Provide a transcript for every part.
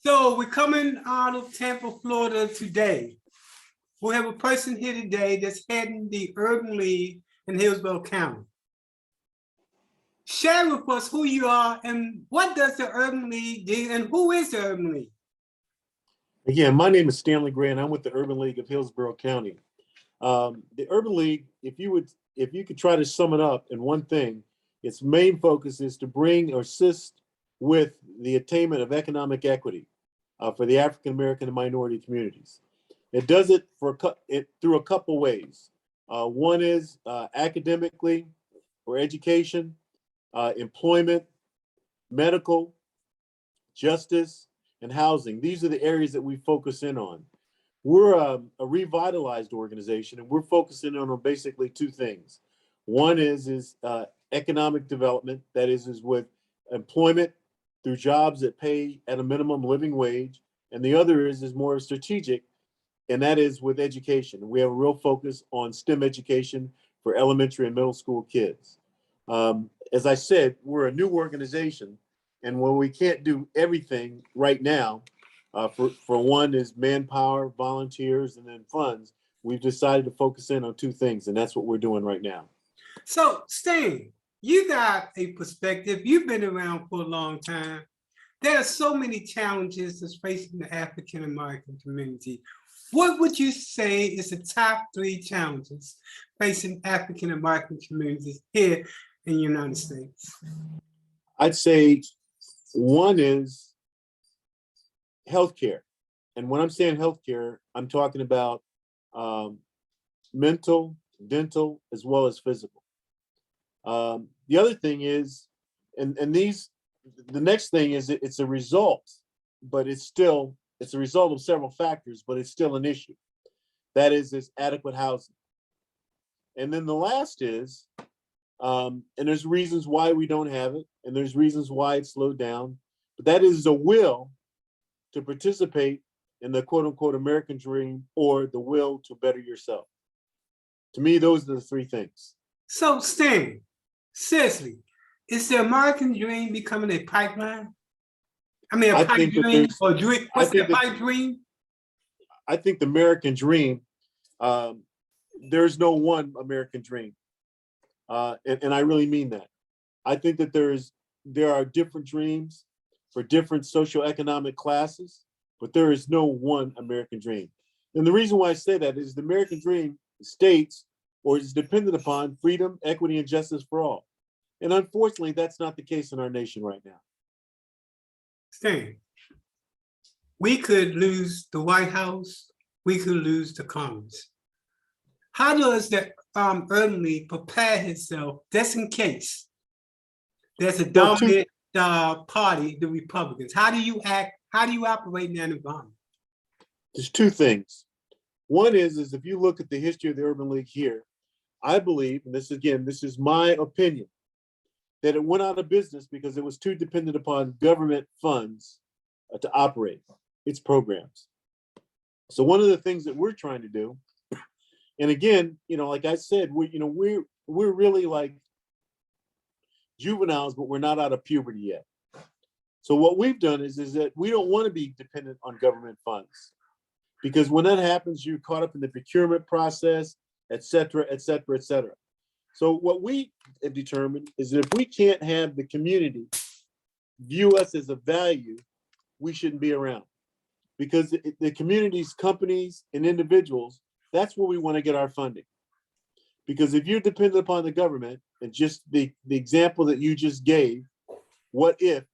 So we're coming out of Tampa, Florida today. We have a person here today that's heading the Urban League in Hillsborough County. Share with us who you are and what does the Urban League do and who is the Urban League? Again, my name is Stanley G, and I'm with the Urban League of Hillsborough County. The Urban League, if you could try to sum it up in one thing, its main focus is to bring or assist with the attainment of economic equity for the African-American and minority communities. It does it through a couple ways. One is academically, or education, employment, medical, justice, and housing. These are the areas that we focus in on. We're a revitalized organization, and we're focusing on basically two things. One is economic development, that is with employment through jobs that pay at a minimum living wage, and the other is more strategic, and that is with education. We have a real focus on STEM education for elementary and middle school kids. As I said, we're a new organization, and when we can't do everything right now, for one is manpower, volunteers, and then funds, we've decided to focus in on two things, and that's what we're doing right now. So Stan, you got a perspective. You've been around for a long time. There are so many challenges that's facing the African-American community. What would you say is the top 3 challenges facing African-American communities here in the United States? I'd say one is healthcare. And when I'm saying healthcare, I'm talking about mental, dental, as well as physical. The other thing is, the next thing is it's a result, but it's a result of several factors, but it's still an issue. That is adequate housing. And then the last is, and there's reasons why we don't have it, and there's reasons why it's slowed down, but that is the will to participate in the quote unquote American dream, or the will to better yourself. To me, those are the 3 things. So Stan, seriously, is the American dream becoming a pipeline? I mean, a pipe dream or dream? What's the pipe dream? I think the American dream, there's no one American dream. And I really mean that. I think that there are different dreams for different socioeconomic classes, but there is no one American dream. And the reason why I say that is the American dream states or is dependent upon freedom, equity, and justice for all. And unfortunately, that's not the case in our nation right now. Stan, we could lose the White House, we could lose the Congress. How does the Urban League prepare itself just in case there's a dominant party, the Republicans? How do you act? How do you operate in that environment? There's 2 things. One is if you look at the history of the Urban League here, I believe, and this is my opinion, that it went out of business because it was too dependent upon government funds to operate its programs. So one of the things that we're trying to do, and again, like I said, we're really like juveniles, but we're not out of puberty yet. So what we've done is that we don't want to be dependent on government funds, because when that happens, you're caught up in the procurement process, et cetera, et cetera, et cetera. So what we have determined is that if we can't have the community view us as a value, we shouldn't be around, because the communities, companies, and individuals, that's where we want to get our funding. Because if you're dependent upon the government, and just the example that you just gave, what if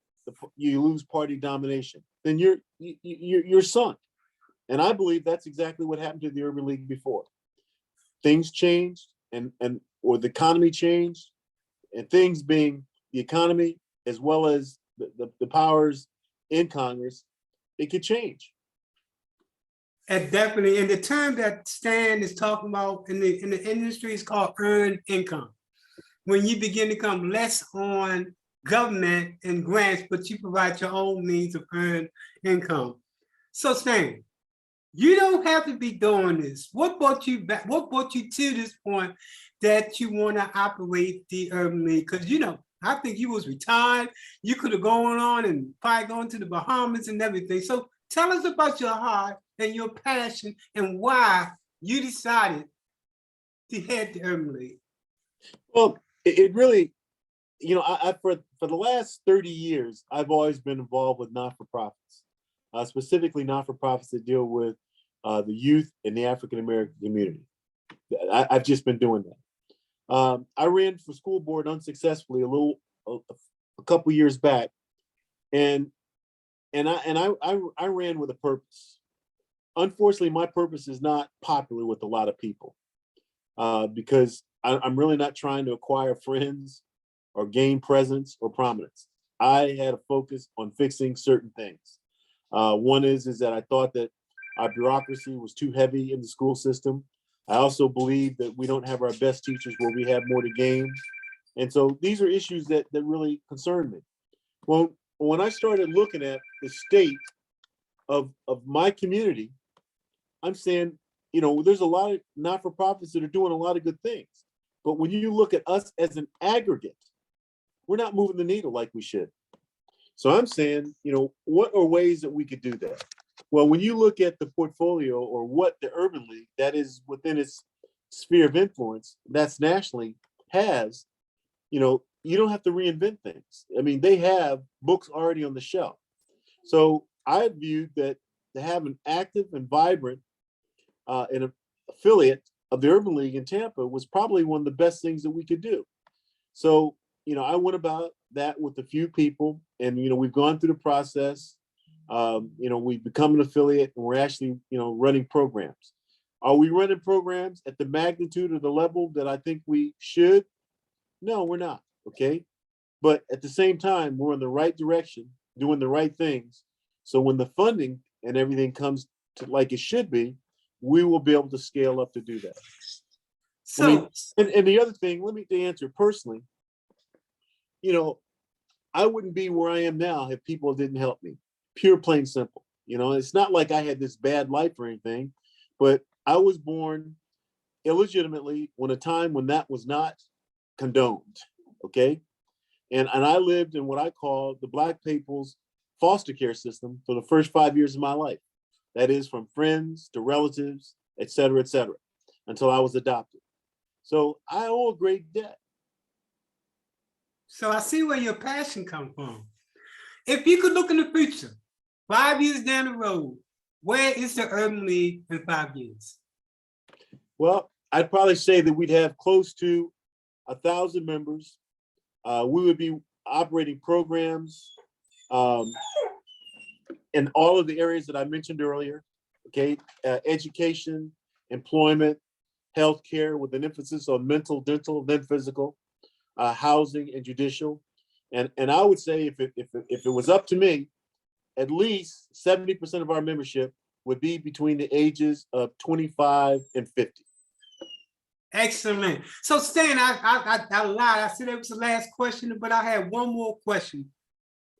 you lose party domination? Then you're sunk. And I believe that's exactly what happened to the Urban League before. Things changed, or the economy changed, and things being the economy as well as the powers in Congress, it could change. And definitely, and the term that Stan is talking about in the industry is called earned income. When you begin to come less on government and grants, but you provide your own means of earned income. So Stan, you don't have to be doing this. What brought you back? What brought you to this point that you want to operate the Urban League? Because I think you was retired. You could have gone on and probably gone to the Bahamas and everything. So tell us about your heart and your passion and why you decided to head the Urban League. Well, it really, for the last 30 years, I've always been involved with not-for-profits, specifically not-for-profits that deal with the youth and the African-American community. I've just been doing that. I ran for school board unsuccessfully a couple years back, and I ran with a purpose. Unfortunately, my purpose is not popular with a lot of people because I'm really not trying to acquire friends or gain presence or prominence. I had a focus on fixing certain things. One is that I thought that our bureaucracy was too heavy in the school system. I also believe that we don't have our best teachers where we have more to gain. And so these are issues that really concern me. Well, when I started looking at the state of my community, I'm saying, there's a lot of not-for-profits that are doing a lot of good things. But when you look at us as an aggregate, we're not moving the needle like we should. So I'm saying, what are ways that we could do that? Well, when you look at the portfolio or what the Urban League that is within its sphere of influence, that's nationally has, you don't have to reinvent things. I mean, they have books already on the shelf. So I viewed that to have an active and vibrant an affiliate of the Urban League in Tampa was probably one of the best things that we could do. So, I went about that with a few people, and we've gone through the process. We've become an affiliate, and we're actually running programs. Are we running programs at the magnitude or the level that I think we should? No, we're not. Okay, but at the same time, we're in the right direction, doing the right things. So when the funding and everything comes to like it should be, we will be able to scale up to do that. So, and the other thing, let me answer personally, I wouldn't be where I am now if people didn't help me. Pure, plain simple. It's not like I had this bad life or anything, but I was born illegitimately when a time when that was not condoned. Okay. And I lived in what I call the Black people's foster care system for the first 5 years of my life. That is from friends to relatives, et cetera, until I was adopted. So I owe a great debt. So I see where your passion comes from. If you could look in the future, 5 years down the road, where is the Urban League in 5 years? Well, I'd probably say that we'd have close to 1,000 members. We would be operating programs in all of the areas that I mentioned earlier. Okay, education, employment, healthcare, with an emphasis on mental, dental, then physical, housing, and judicial. And I would say if it was up to me, at least 70% of our membership would be between the ages of 25 and 50. Excellent. So Stan, I lied. I said that was the last question, but I have one more question.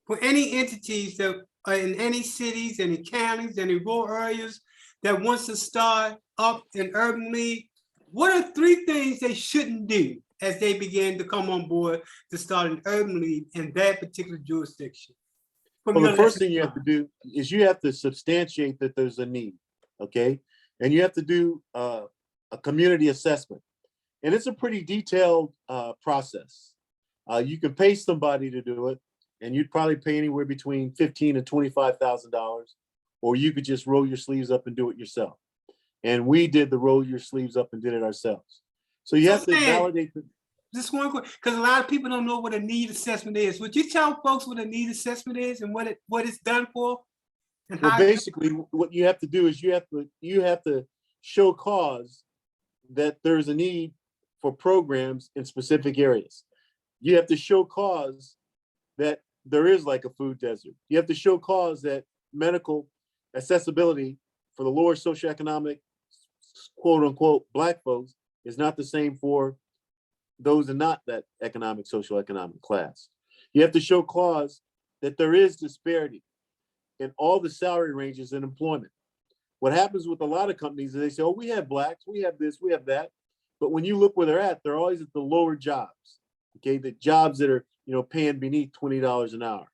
For any entities that are in any cities, any counties, any rural areas that wants to start up an Urban League, what are 3 things they shouldn't do as they begin to come on board to start an Urban League in that particular jurisdiction? Well, the first thing you have to do is you have to substantiate that there's a need, okay? And you have to do a community assessment. And it's a pretty detailed process. You can pay somebody to do it, and you'd probably pay anywhere between $15,000 and $25,000, or you could just roll your sleeves up and do it yourself. And we did the roll your sleeves up and did it ourselves. So you have to validate the. Just one question, because a lot of people don't know what a need assessment is. Would you tell folks what a need assessment is and what it's done for? And well, basically, what you have to do is you have to show cause that there's a need for programs in specific areas. You have to show cause that there is like a food desert. You have to show cause that medical accessibility for the lower socioeconomic, quote unquote, Black folks is not the same for those in not that economic, socioeconomic class. You have to show cause that there is disparity in all the salary ranges in employment. What happens with a lot of companies is they say, oh, we have Blacks, we have this, we have that. But when you look where they're at, they're always at the lower jobs. Okay, the jobs that are, paying beneath $20 an hour.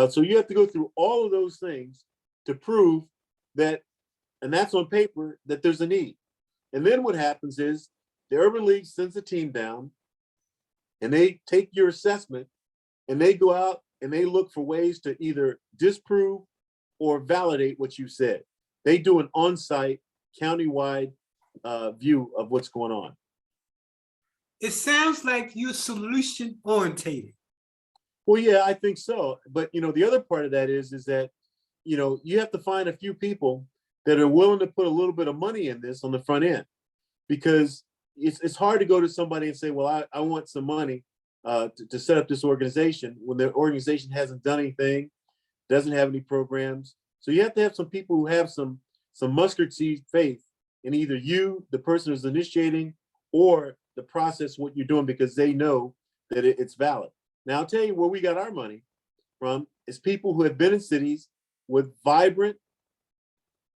So you have to go through all of those things to prove that, and that's on paper, that there's a need. And then what happens is the Urban League sends a team down and they take your assessment and they go out and they look for ways to either disprove or validate what you said. They do an on-site, countywide view of what's going on. It sounds like you're solution oriented. Well, yeah, I think so. But, the other part of that is that, you have to find a few people that are willing to put a little bit of money in this on the front end, because it's hard to go to somebody and say, well, I want some money to set up this organization when the organization hasn't done anything, doesn't have any programs. So you have to have some people who have some mustard seed faith in either you, the person who's initiating, or the process, what you're doing, because they know that it's valid. Now, I'll tell you where we got our money from is people who have been in cities with vibrant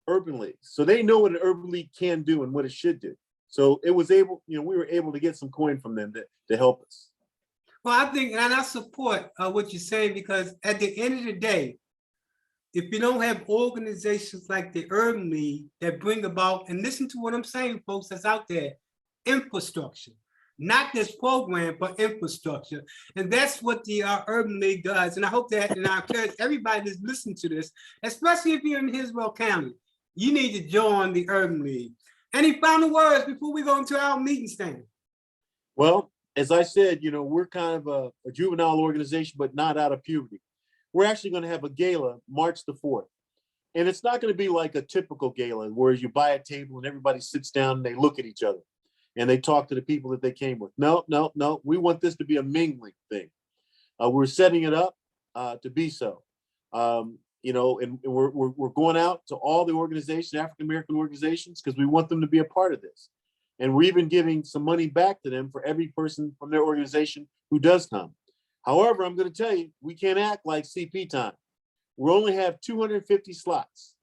urban leagues. So they know what an urban league can do and what it should do. So it was able, we were able to get some coin from them to help us. Well, I think, and I support what you're saying, because at the end of the day, if you don't have organizations like the Urban League that bring about, and listen to what I'm saying, folks, that's out there, infrastructure, not this program, but infrastructure. And that's what the Urban League does. And I hope that, and I encourage everybody that's listening to this, especially if you're in Hillsborough County, you need to join the Urban League. Any final words before we go into our meeting stand? Well, as I said, we're kind of a juvenile organization, but not out of puberty. We're actually going to have a gala March the 4th. And it's not going to be like a typical gala where you buy a table and everybody sits down and they look at each other and they talk to the people that they came with. No. We want this to be a mingling thing. We're setting it up to be so. And we're going out to all the organizations, African-American organizations, because we want them to be a part of this. And we're even giving some money back to them for every person from their organization who does come. However, I'm going to tell you, we can't act like CP time. We only have 250 slots.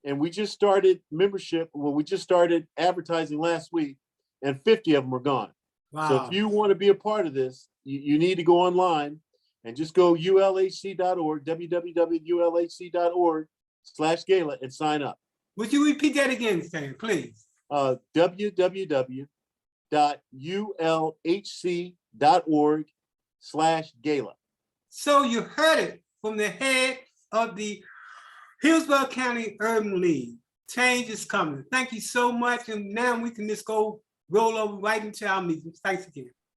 And we just started membership. Well, we just started advertising last week and 50 of them are gone. Wow. So if you want to be a part of this, you need to go online and just go ulhc.org, www.ulhc.org/gala and sign up. Would you repeat that again, Stan, please? www.ulhc.org/gala. So you heard it from the head of the Hillsborough County Urban League. Change is coming. Thank you so much. And now we can just go roll over right into our meetings. Thanks again.